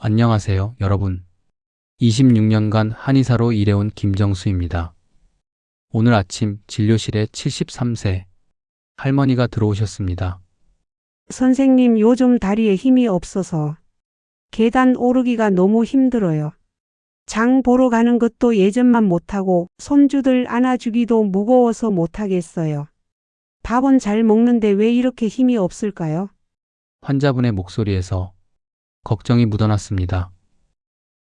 안녕하세요, 여러분. 26년간 한의사로 일해온 김정수입니다. 오늘 아침 진료실에 73세 할머니가 들어오셨습니다. 선생님, 요즘 다리에 힘이 없어서 계단 오르기가 너무 힘들어요. 장 보러 가는 것도 예전만 못하고 손주들 안아주기도 무거워서 못하겠어요. 밥은 잘 먹는데 왜 이렇게 힘이 없을까요? 환자분의 목소리에서 걱정이 묻어났습니다.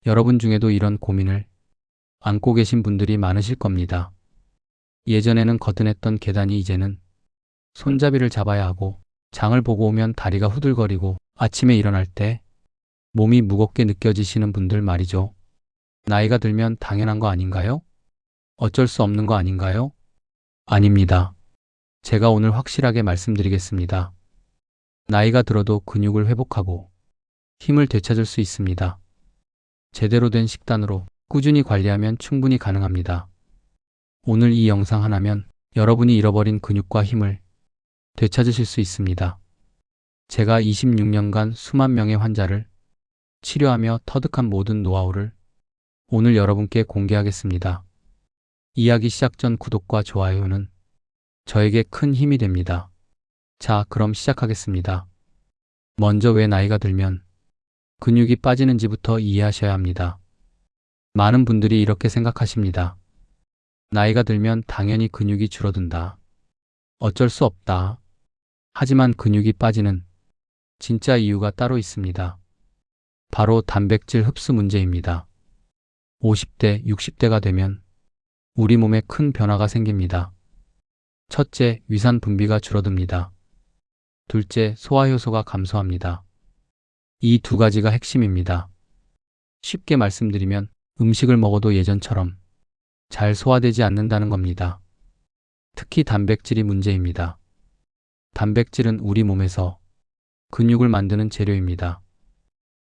여러분 중에도 이런 고민을 안고 계신 분들이 많으실 겁니다. 예전에는 거뜬했던 계단이 이제는 손잡이를 잡아야 하고 장을 보고 오면 다리가 후들거리고 아침에 일어날 때 몸이 무겁게 느껴지시는 분들 말이죠. 나이가 들면 당연한 거 아닌가요? 어쩔 수 없는 거 아닌가요? 아닙니다. 제가 오늘 확실하게 말씀드리겠습니다. 나이가 들어도 근육을 회복하고 힘을 되찾을 수 있습니다. 제대로 된 식단으로 꾸준히 관리하면 충분히 가능합니다. 오늘 이 영상 하나면 여러분이 잃어버린 근육과 힘을 되찾으실 수 있습니다. 제가 26년간 수만 명의 환자를 치료하며 터득한 모든 노하우를 오늘 여러분께 공개하겠습니다. 이야기 시작 전 구독과 좋아요는 저에게 큰 힘이 됩니다. 자, 그럼 시작하겠습니다. 먼저 왜 나이가 들면 근육이 빠지는지부터 이해하셔야 합니다. 많은 분들이 이렇게 생각하십니다. 나이가 들면 당연히 근육이 줄어든다. 어쩔 수 없다. 하지만 근육이 빠지는 진짜 이유가 따로 있습니다. 바로 단백질 흡수 문제입니다. 50대, 60대가 되면 우리 몸에 큰 변화가 생깁니다. 첫째, 위산 분비가 줄어듭니다. 둘째, 소화효소가 감소합니다. 이 두 가지가 핵심입니다. 쉽게 말씀드리면 음식을 먹어도 예전처럼 잘 소화되지 않는다는 겁니다. 특히 단백질이 문제입니다. 단백질은 우리 몸에서 근육을 만드는 재료입니다.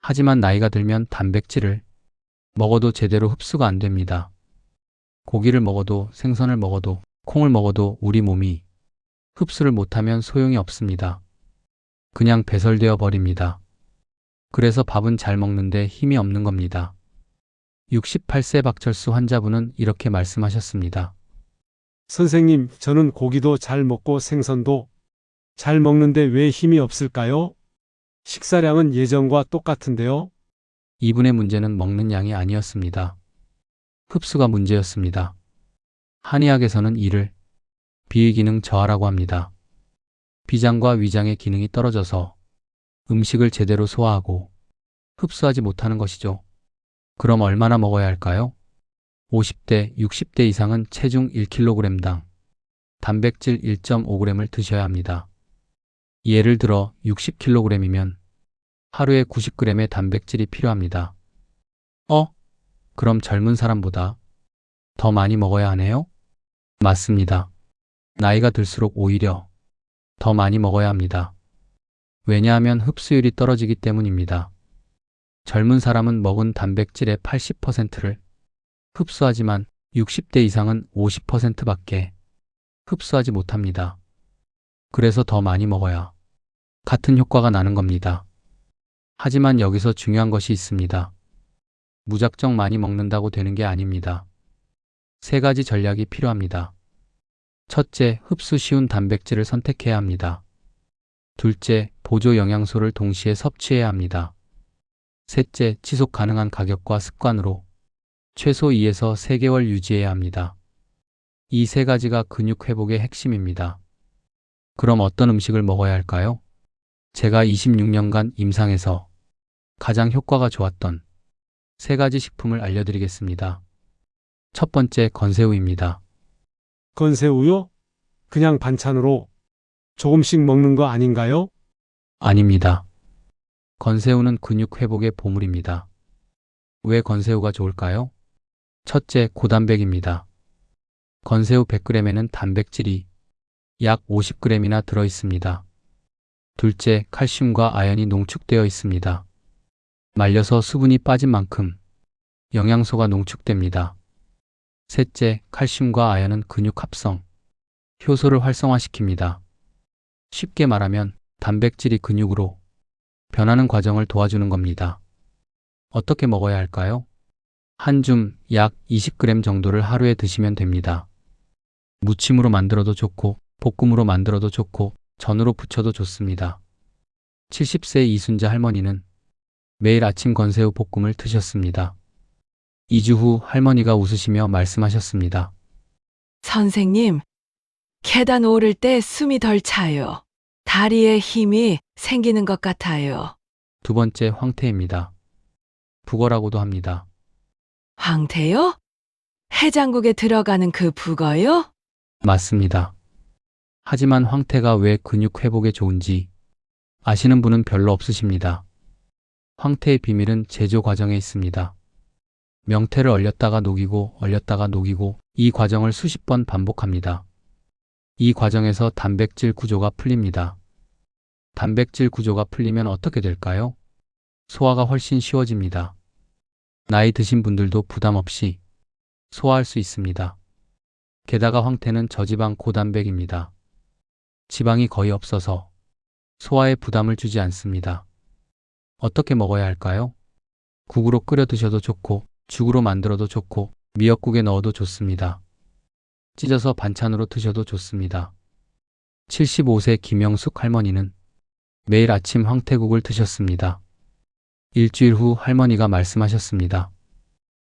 하지만 나이가 들면 단백질을 먹어도 제대로 흡수가 안 됩니다. 고기를 먹어도 생선을 먹어도 콩을 먹어도 우리 몸이 흡수를 못하면 소용이 없습니다. 그냥 배설되어 버립니다. 그래서 밥은 잘 먹는데 힘이 없는 겁니다. 68세 박철수 환자분은 이렇게 말씀하셨습니다. 선생님, 저는 고기도 잘 먹고 생선도 잘 먹는데 왜 힘이 없을까요? 식사량은 예전과 똑같은데요. 이분의 문제는 먹는 양이 아니었습니다. 흡수가 문제였습니다. 한의학에서는 이를 비위기능 저하라고 합니다. 비장과 위장의 기능이 떨어져서 음식을 제대로 소화하고 흡수하지 못하는 것이죠. 그럼 얼마나 먹어야 할까요? 50대, 60대 이상은 체중 1kg당 단백질 1.5g을 드셔야 합니다. 예를 들어 60kg이면 하루에 90g의 단백질이 필요합니다. 그럼 젊은 사람보다 더 많이 먹어야 하네요? 맞습니다. 나이가 들수록 오히려 더 많이 먹어야 합니다. 왜냐하면 흡수율이 떨어지기 때문입니다. 젊은 사람은 먹은 단백질의 80%를 흡수하지만 60대 이상은 50%밖에 흡수하지 못합니다. 그래서 더 많이 먹어야 같은 효과가 나는 겁니다. 하지만 여기서 중요한 것이 있습니다. 무작정 많이 먹는다고 되는 게 아닙니다. 세 가지 전략이 필요합니다. 첫째, 흡수 쉬운 단백질을 선택해야 합니다. 둘째, 보조 영양소를 동시에 섭취해야 합니다. 셋째, 지속 가능한 가격과 습관으로 최소 2에서 3개월 유지해야 합니다. 이 세 가지가 근육 회복의 핵심입니다. 그럼 어떤 음식을 먹어야 할까요? 제가 26년간 임상에서 가장 효과가 좋았던 세 가지 식품을 알려드리겠습니다. 첫 번째, 건새우입니다. 건새우요? 그냥 반찬으로 조금씩 먹는 거 아닌가요? 아닙니다. 건새우는 근육 회복의 보물입니다. 왜 건새우가 좋을까요? 첫째, 고단백입니다. 건새우 100g에는 단백질이 약 50g이나 들어 있습니다. 둘째, 칼슘과 아연이 농축되어 있습니다. 말려서 수분이 빠진 만큼 영양소가 농축됩니다. 셋째, 칼슘과 아연은 근육 합성, 효소를 활성화시킵니다. 쉽게 말하면 단백질이 근육으로 변하는 과정을 도와주는 겁니다. 어떻게 먹어야 할까요? 한 줌 약 20g 정도를 하루에 드시면 됩니다. 무침으로 만들어도 좋고, 볶음으로 만들어도 좋고, 전으로 부쳐도 좋습니다. 70세 이순자 할머니는 매일 아침 건새우 볶음을 드셨습니다. 2주 후 할머니가 웃으시며 말씀하셨습니다. 선생님, 계단 오를 때 숨이 덜 차요. 다리에 힘이 생기는 것 같아요. 두 번째 황태입니다. 북어라고도 합니다. 황태요? 해장국에 들어가는 그 북어요? 맞습니다. 하지만 황태가 왜 근육 회복에 좋은지 아시는 분은 별로 없으십니다. 황태의 비밀은 제조 과정에 있습니다. 명태를 얼렸다가 녹이고 얼렸다가 녹이고 이 과정을 수십 번 반복합니다. 이 과정에서 단백질 구조가 풀립니다. 단백질 구조가 풀리면 어떻게 될까요? 소화가 훨씬 쉬워집니다. 나이 드신 분들도 부담 없이 소화할 수 있습니다. 게다가 황태는 저지방 고단백입니다. 지방이 거의 없어서 소화에 부담을 주지 않습니다. 어떻게 먹어야 할까요? 국으로 끓여 드셔도 좋고, 죽으로 만들어도 좋고, 미역국에 넣어도 좋습니다. 찢어서 반찬으로 드셔도 좋습니다. 75세 김영숙 할머니는 매일 아침 황태국을 드셨습니다. 일주일 후 할머니가 말씀하셨습니다.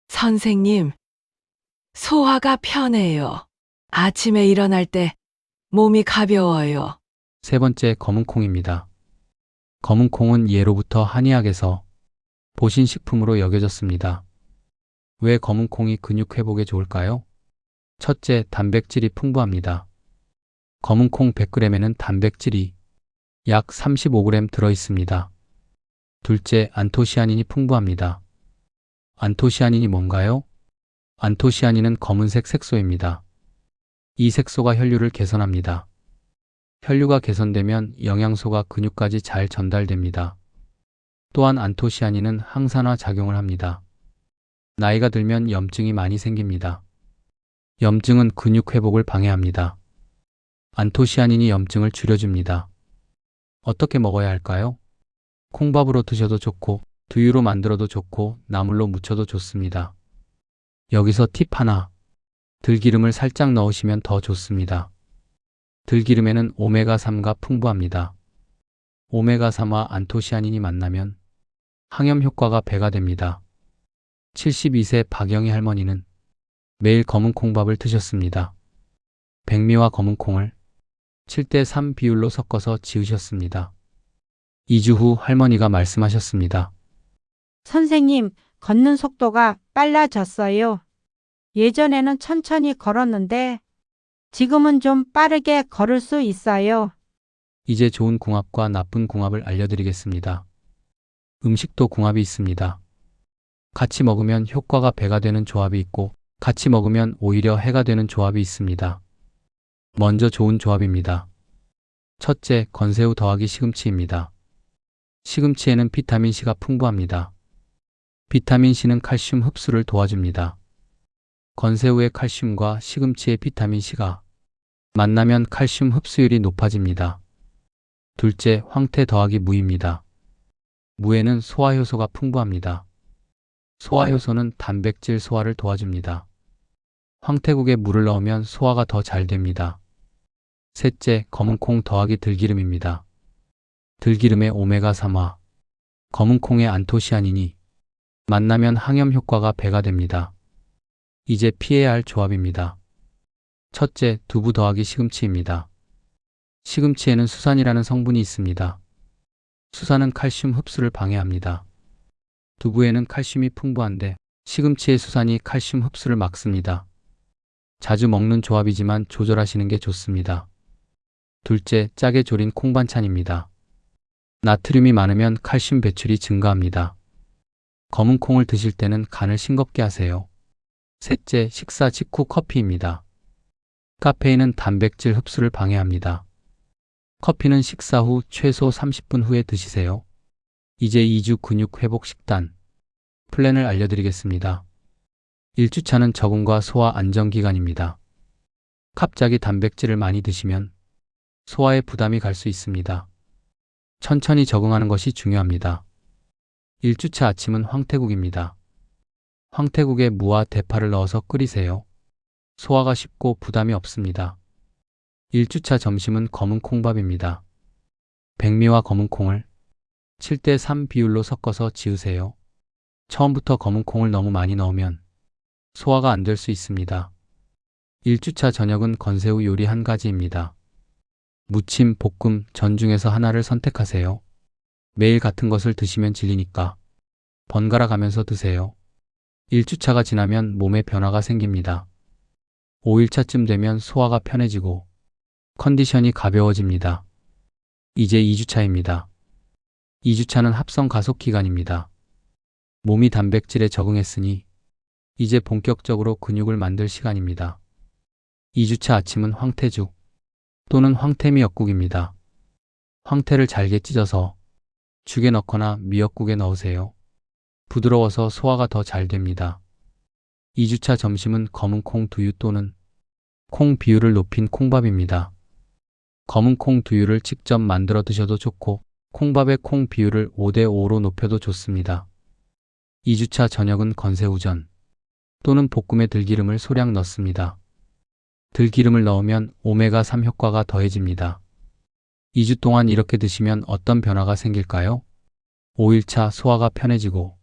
선생님, 소화가 편해요. 아침에 일어날 때 몸이 가벼워요. 세 번째 검은콩입니다. 검은콩은 예로부터 한의학에서 보신식품으로 여겨졌습니다. 왜 검은콩이 근육 회복에 좋을까요? 첫째, 단백질이 풍부합니다. 검은콩 100g에는 단백질이 약 35g 들어 있습니다. 둘째, 안토시아닌이 풍부합니다. 안토시아닌이 뭔가요? 안토시아닌은 검은색 색소입니다. 이 색소가 혈류를 개선합니다. 혈류가 개선되면 영양소가 근육까지 잘 전달됩니다. 또한 안토시아닌은 항산화 작용을 합니다. 나이가 들면 염증이 많이 생깁니다. 염증은 근육 회복을 방해합니다. 안토시아닌이 염증을 줄여줍니다. 어떻게 먹어야 할까요? 콩밥으로 드셔도 좋고, 두유로 만들어도 좋고, 나물로 무쳐도 좋습니다. 여기서 팁 하나. 들기름을 살짝 넣으시면 더 좋습니다. 들기름에는 오메가3가 풍부합니다. 오메가3와 안토시아닌이 만나면 항염 효과가 배가 됩니다. 72세 박영희 할머니는 매일 검은 콩밥을 드셨습니다. 백미와 검은 콩을 7:3 비율로 섞어서 지으셨습니다. 2주 후 할머니가 말씀하셨습니다. 선생님, 걷는 속도가 빨라졌어요. 예전에는 천천히 걸었는데 지금은 좀 빠르게 걸을 수 있어요. 이제 좋은 궁합과 나쁜 궁합을 알려드리겠습니다. 음식도 궁합이 있습니다. 같이 먹으면 효과가 배가 되는 조합이 있고, 같이 먹으면 오히려 해가 되는 조합이 있습니다. 먼저 좋은 조합입니다. 첫째, 건새우 더하기 시금치입니다. 시금치에는 비타민C가 풍부합니다. 비타민C는 칼슘 흡수를 도와줍니다. 건새우의 칼슘과 시금치의 비타민C가 만나면 칼슘 흡수율이 높아집니다. 둘째, 황태 더하기 무입니다. 무에는 소화효소가 풍부합니다. 소화효소는 단백질 소화를 도와줍니다. 황태국에 물을 넣으면 소화가 더 잘 됩니다. 셋째, 검은콩 더하기 들기름입니다. 들기름의 오메가3와 검은콩의 안토시아닌이 만나면 항염 효과가 배가 됩니다. 이제 피해야 할 조합입니다. 첫째, 두부 더하기 시금치입니다. 시금치에는 수산이라는 성분이 있습니다. 수산은 칼슘 흡수를 방해합니다. 두부에는 칼슘이 풍부한데 시금치의 수산이 칼슘 흡수를 막습니다. 자주 먹는 조합이지만 조절하시는 게 좋습니다. 둘째, 짜게 졸인 콩반찬입니다. 나트륨이 많으면 칼슘 배출이 증가합니다. 검은 콩을 드실 때는 간을 싱겁게 하세요. 셋째, 식사 직후 커피입니다. 카페인은 단백질 흡수를 방해합니다. 커피는 식사 후 최소 30분 후에 드시세요. 이제 2주 근육 회복 식단 플랜을 알려드리겠습니다. 1주차는 적응과 소화 안정 기간입니다. 갑자기 단백질을 많이 드시면 소화에 부담이 갈 수 있습니다. 천천히 적응하는 것이 중요합니다. 1주차 아침은 황태국입니다. 황태국에 무와 대파를 넣어서 끓이세요. 소화가 쉽고 부담이 없습니다. 1주차 점심은 검은 콩밥입니다. 백미와 검은 콩을 7대3 비율로 섞어서 지으세요. 처음부터 검은 콩을 너무 많이 넣으면 소화가 안 될 수 있습니다. 1주차 저녁은 건새우 요리 한 가지입니다. 무침, 볶음, 전 중에서 하나를 선택하세요. 매일 같은 것을 드시면 질리니까 번갈아 가면서 드세요. 1주차가 지나면 몸에 변화가 생깁니다. 5일차쯤 되면 소화가 편해지고 컨디션이 가벼워집니다. 이제 2주차입니다. 2주차는 합성 가속 기간입니다. 몸이 단백질에 적응했으니 이제 본격적으로 근육을 만들 시간입니다. 2주차 아침은 황태죽 또는 황태미역국입니다. 황태를 잘게 찢어서 죽에 넣거나 미역국에 넣으세요. 부드러워서 소화가 더 잘 됩니다. 2주차 점심은 검은 콩 두유 또는 콩 비율을 높인 콩밥입니다. 검은 콩 두유를 직접 만들어 드셔도 좋고 콩밥의 콩 비율을 5대5로 높여도 좋습니다. 2주차 저녁은 건새우전 또는 볶음에 들기름을 소량 넣습니다. 들기름을 넣으면 오메가3 효과가 더해집니다. 2주 동안 이렇게 드시면 어떤 변화가 생길까요? 5일차 소화가 편해지고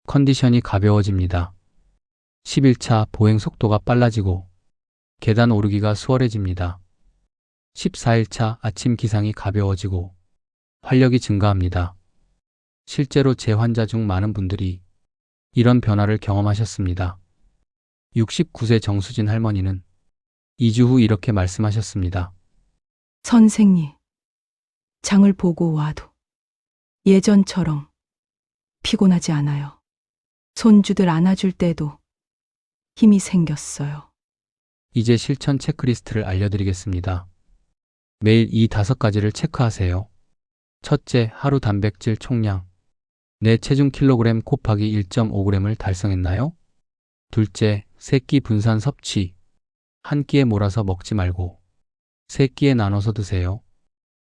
컨디션이 가벼워집니다. 10일차 보행 속도가 빨라지고 계단 오르기가 수월해집니다. 14일차 아침 기상이 가벼워지고 활력이 증가합니다. 실제로 제 환자 중 많은 분들이 이런 변화를 경험하셨습니다. 69세 정수진 할머니는 2주 후 이렇게 말씀하셨습니다. 선생님, 장을 보고 와도 예전처럼 피곤하지 않아요. 손주들 안아줄 때도 힘이 생겼어요. 이제 실천 체크리스트를 알려드리겠습니다. 매일 이 5가지를 체크하세요. 첫째, 하루 단백질 총량. 내 체중 킬로그램 곱하기 1.5g을 달성했나요? 둘째, 세끼 분산 섭취. 한 끼에 몰아서 먹지 말고 세 끼에 나눠서 드세요.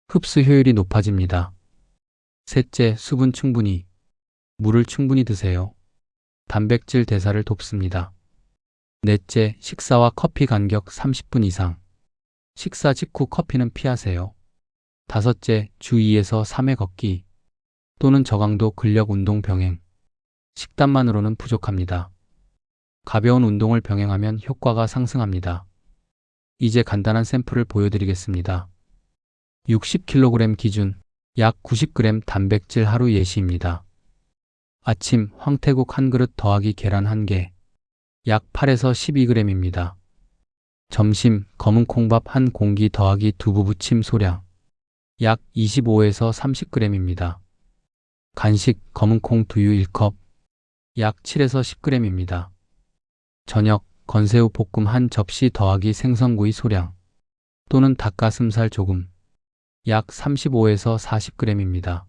흡수 효율이 높아집니다. 셋째, 수분 충분히. 물을 충분히 드세요. 단백질 대사를 돕습니다. 넷째, 식사와 커피 간격 30분 이상. 식사 직후 커피는 피하세요. 다섯째, 주 2에서 3회 걷기 또는 저강도 근력 운동 병행. 식단만으로는 부족합니다. 가벼운 운동을 병행하면 효과가 상승합니다. 이제 간단한 샘플을 보여드리겠습니다. 60kg 기준 약 90g 단백질 하루 예시입니다. 아침 황태국 한 그릇 더하기 계란 1개 약 8에서 12g입니다. 점심 검은 콩밥 한 공기 더하기 두부 부침 소량 약 25에서 30g입니다. 간식 검은 콩 두유 1컵 약 7에서 10g입니다. 저녁 건새우 볶음 한 접시 더하기 생선구이 소량 또는 닭가슴살 조금 약 35에서 40g입니다.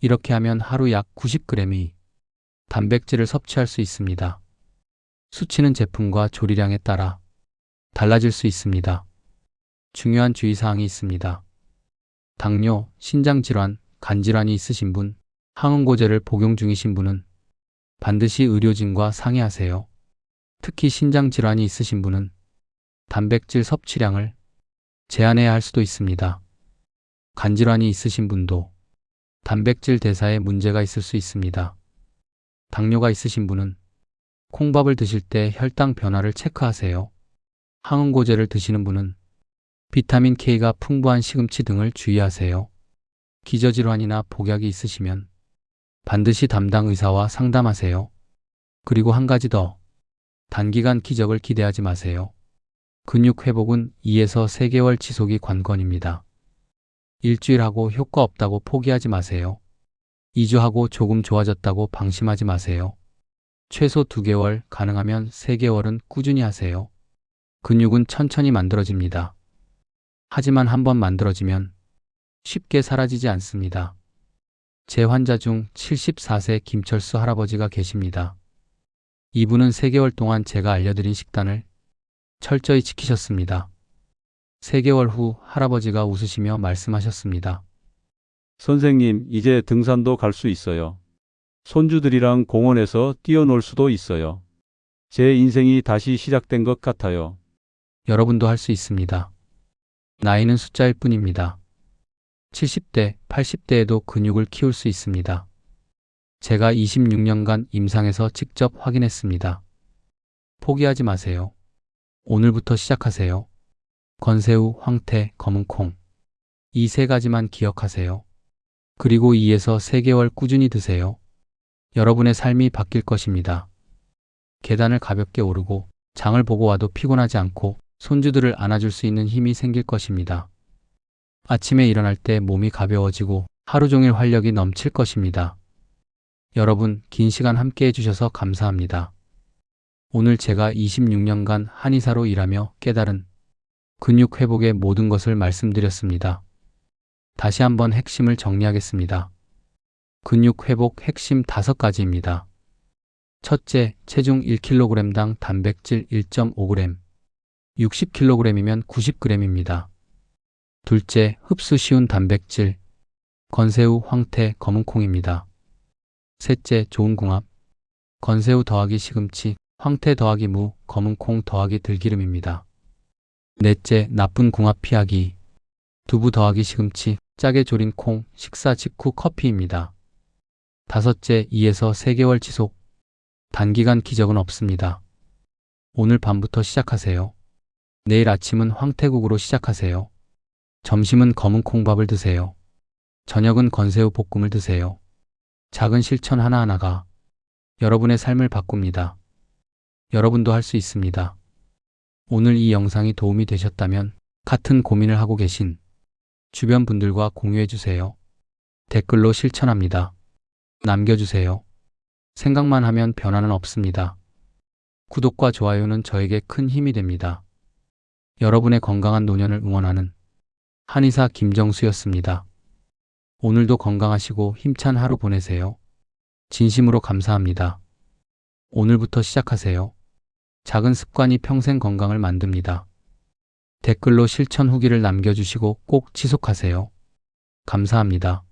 이렇게 하면 하루 약 90g이 단백질을 섭취할 수 있습니다. 수치는 제품과 조리량에 따라 달라질 수 있습니다. 중요한 주의사항이 있습니다. 당뇨, 신장질환, 간질환이 있으신 분, 항응고제를 복용 중이신 분은 반드시 의료진과 상의하세요. 특히 신장질환이 있으신 분은 단백질 섭취량을 제한해야 할 수도 있습니다. 간질환이 있으신 분도 단백질 대사에 문제가 있을 수 있습니다. 당뇨가 있으신 분은 콩밥을 드실 때 혈당 변화를 체크하세요. 항응고제를 드시는 분은 비타민 K가 풍부한 시금치 등을 주의하세요. 기저질환이나 복약이 있으시면 반드시 담당 의사와 상담하세요. 그리고 한 가지 더, 단기간 기적을 기대하지 마세요. 근육 회복은 2에서 3개월 지속이 관건입니다. 일주일 하고 효과 없다고 포기하지 마세요. 2주 하고 조금 좋아졌다고 방심하지 마세요. 최소 2개월, 가능하면 3개월은 꾸준히 하세요. 근육은 천천히 만들어집니다. 하지만 한번 만들어지면 쉽게 사라지지 않습니다. 제 환자 중 74세 김철수 할아버지가 계십니다. 이분은 3개월 동안 제가 알려드린 식단을 철저히 지키셨습니다. 3개월 후 할아버지가 웃으시며 말씀하셨습니다. 선생님, 이제 등산도 갈 수 있어요. 손주들이랑 공원에서 뛰어놀 수도 있어요. 제 인생이 다시 시작된 것 같아요. 여러분도 할 수 있습니다. 나이는 숫자일 뿐입니다. 70대, 80대에도 근육을 키울 수 있습니다. 제가 26년간 임상에서 직접 확인했습니다. 포기하지 마세요. 오늘부터 시작하세요. 건새우, 황태, 검은콩. 이 세 가지만 기억하세요. 그리고 2에서 3개월 꾸준히 드세요. 여러분의 삶이 바뀔 것입니다. 계단을 가볍게 오르고 장을 보고 와도 피곤하지 않고 손주들을 안아줄 수 있는 힘이 생길 것입니다. 아침에 일어날 때 몸이 가벼워지고 하루 종일 활력이 넘칠 것입니다. 여러분, 긴 시간 함께 해주셔서 감사합니다. 오늘 제가 26년간 한의사로 일하며 깨달은 근육 회복의 모든 것을 말씀드렸습니다. 다시 한번 핵심을 정리하겠습니다. 근육 회복 핵심 5가지입니다. 첫째, 체중 1kg당 단백질 1.5g, 60kg이면 90g입니다. 둘째, 흡수 쉬운 단백질, 건새우, 황태, 검은콩입니다. 셋째, 좋은 궁합, 건새우 더하기 시금치, 황태 더하기 무, 검은콩 더하기 들기름입니다. 넷째, 나쁜 궁합 피하기, 두부 더하기 시금치, 짜게 졸인 콩, 식사 직후 커피입니다. 다섯째, 2에서 3개월 지속, 단기간 기적은 없습니다. 오늘 밤부터 시작하세요. 내일 아침은 황태국으로 시작하세요. 점심은 검은 콩밥을 드세요. 저녁은 건새우 볶음을 드세요. 작은 실천 하나하나가 여러분의 삶을 바꿉니다. 여러분도 할 수 있습니다. 오늘 이 영상이 도움이 되셨다면 같은 고민을 하고 계신 주변 분들과 공유해 주세요. 댓글로 실천합니다. 남겨주세요. 생각만 하면 변화는 없습니다. 구독과 좋아요는 저에게 큰 힘이 됩니다. 여러분의 건강한 노년을 응원하는 한의사 김정수였습니다. 오늘도 건강하시고 힘찬 하루 보내세요. 진심으로 감사합니다. 오늘부터 시작하세요. 작은 습관이 평생 건강을 만듭니다. 댓글로 실천 후기를 남겨주시고 꼭 지속하세요. 감사합니다.